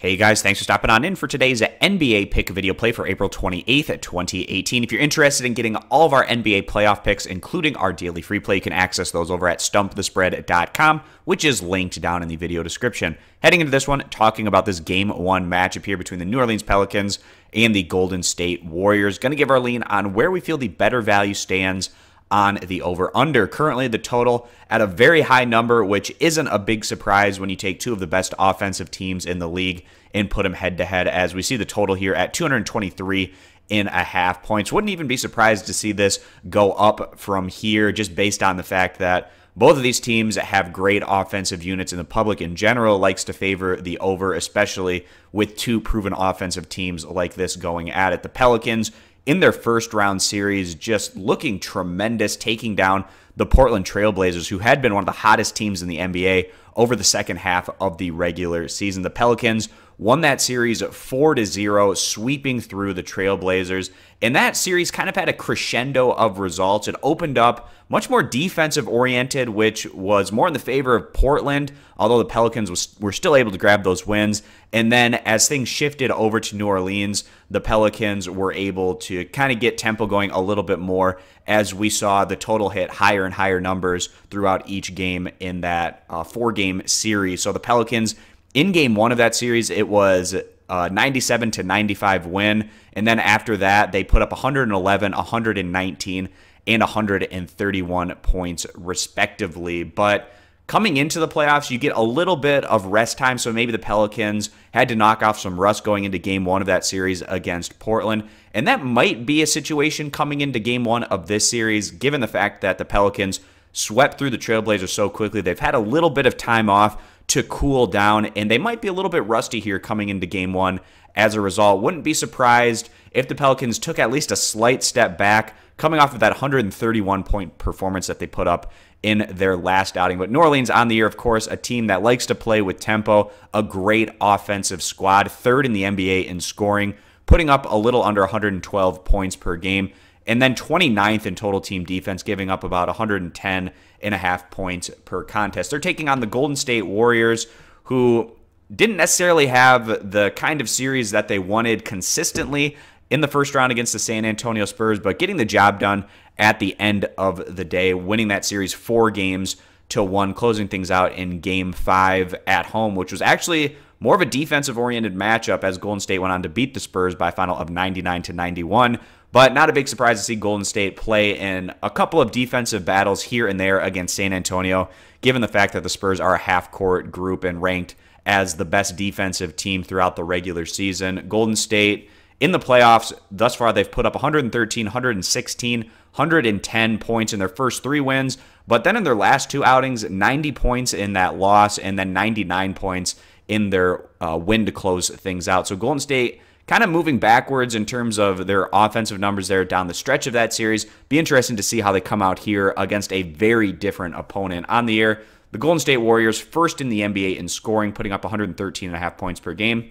Hey guys, thanks for stopping on in for today's NBA pick video play for April 28th, 2018. If you're interested in getting all of our NBA playoff picks, including our daily free play, you can access those over at stumpthespread.com, which is linked down in the video description. Heading into this one, talking about this Game 1 matchup here between the New Orleans Pelicans and the Golden State Warriors. Going to give our lean on where we feel the better value stands on the over-under. Currently, the total at a very high number, which isn't a big surprise when you take two of the best offensive teams in the league and put them head-to-head, as we see the total here at 223.5 points. Wouldn't even be surprised to see this go up from here, just based on the fact that both of these teams have great offensive units, and the public in general likes to favor the over, especially with two proven offensive teams like this going at it. The Pelicans, in their first round series, just looking tremendous, taking down the Portland Trail Blazers, who had been one of the hottest teams in the NBA over the second half of the regular season. The Pelicans won that series 4-0, sweeping through the Trail Blazers. And that series kind of had a crescendo of results. It opened up much more defensive-oriented, which was more in the favor of Portland, although the Pelicans were still able to grab those wins. And then as things shifted over to New Orleans, the Pelicans were able to kind of get tempo going a little bit more, as we saw the total hit higher and higher numbers throughout each game in that four-game series. So the Pelicans, in Game 1 of that series, it was a 97-95 win. And then after that, they put up 111, 119, and 131 points, respectively. But coming into the playoffs, you get a little bit of rest time, so maybe the Pelicans had to knock off some rust going into Game 1 of that series against Portland. And that might be a situation coming into Game 1 of this series, given the fact that the Pelicans swept through the Trailblazers so quickly. They've had a little bit of time off to cool down, and they might be a little bit rusty here coming into Game 1 as a result. Wouldn't be surprised if the Pelicans took at least a slight step back, coming off of that 131-point performance that they put up in their last outing. But New Orleans on the year, of course, a team that likes to play with tempo, a great offensive squad, third in the NBA in scoring, putting up a little under 112 points per game, and then 29th in total team defense, giving up about 110.5 points per contest. They're taking on the Golden State Warriors, who didn't necessarily have the kind of series that they wanted consistently in the first round against the San Antonio Spurs, but getting the job done at the end of the day, winning that series 4-1, closing things out in Game 5 at home, which was actually more of a defensive-oriented matchup, as Golden State went on to beat the Spurs by a final of 99-91. But not a big surprise to see Golden State play in a couple of defensive battles here and there against San Antonio, given the fact that the Spurs are a half-court group and ranked as the best defensive team throughout the regular season. Golden State, in the playoffs, thus far, they've put up 113, 116, 110 points in their first 3 wins, but then in their last 2 outings, 90 points in that loss, and then 99 points in their win to close things out. So Golden State kind of moving backwards in terms of their offensive numbers there down the stretch of that series. Be interesting to see how they come out here against a very different opponent. On the year, the Golden State Warriors, first in the NBA in scoring, putting up 113.5 points per game,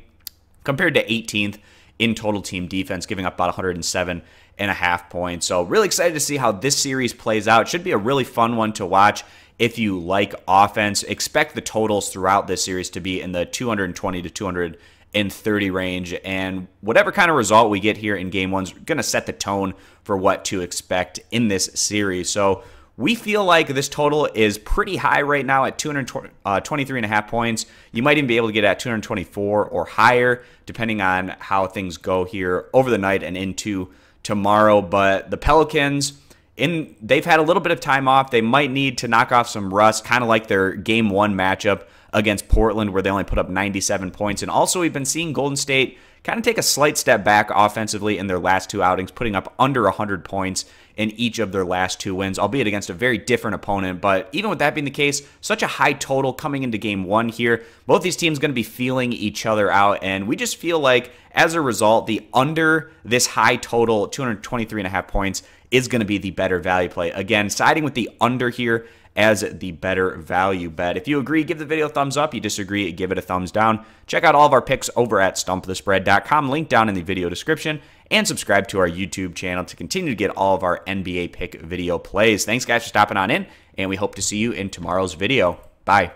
compared to 18th in total team defense, giving up about 107.5 points. So really excited to see how this series plays out. Should be a really fun one to watch if you like offense. Expect the totals throughout this series to be in the 220 to 230 range, and whatever kind of result we get here in Game 1 is going to set the tone for what to expect in this series. So we feel like this total is pretty high right now at 223.5 points. You might even be able to get at 224 or higher, depending on how things go here over the night and into tomorrow. But the Pelicans, they've had a little bit of time off. They might need to knock off some rust, kind of like their Game 1 matchup against Portland, where they only put up 97 points. And also, we've been seeing Golden State kind of take a slight step back offensively in their last 2 outings, putting up under 100 points in each of their last 2 wins, albeit against a very different opponent. But even with that being the case, such a high total coming into Game 1 here. Both these teams going to be feeling each other out, and we just feel like, as a result, the under this high total, 223.5 points, is going to be the better value play. Again, siding with the under here as the better value bet. If you agree, give the video a thumbs up. You disagree, give it a thumbs down. Check out all of our picks over at stumpthespread.com, link down in the video description, and subscribe to our YouTube channel to continue to get all of our NBA pick video plays. Thanks, guys, for stopping on in, and we hope to see you in tomorrow's video. Bye.